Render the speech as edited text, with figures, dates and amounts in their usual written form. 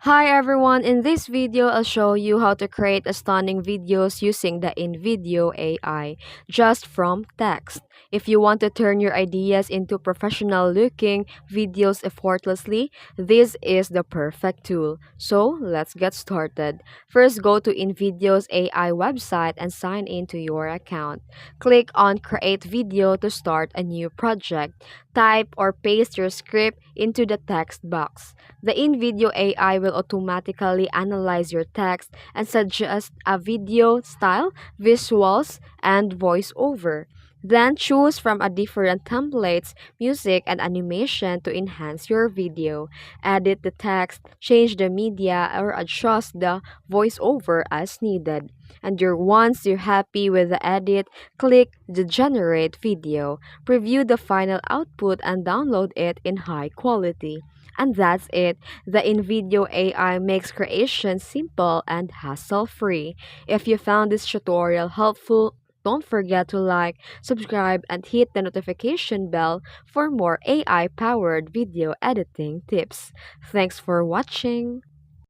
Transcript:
Hi everyone, in this video I'll show you how to create a stunning videos using the InVideo AI just from text. If you want to turn your ideas into professional looking videos effortlessly, this is the perfect tool. So let's get started. First, go to InVideo's AI website and sign into your account. Click on create video to start a new project. Type or paste your script into the text box. The InVideo AI will automatically analyze your text and suggest a video style, visuals, and voiceover. Then choose from a different templates, music, and animation to enhance your video. Edit the text, change the media, or adjust the voiceover as needed. And once you're happy with the edit, click the generate video. Preview the final output and download it in high quality. And that's it. The InVideo AI makes creation simple and hassle-free. If you found this tutorial helpful, don't forget to like, subscribe, and hit the notification bell for more AI-powered video editing tips. Thanks for watching.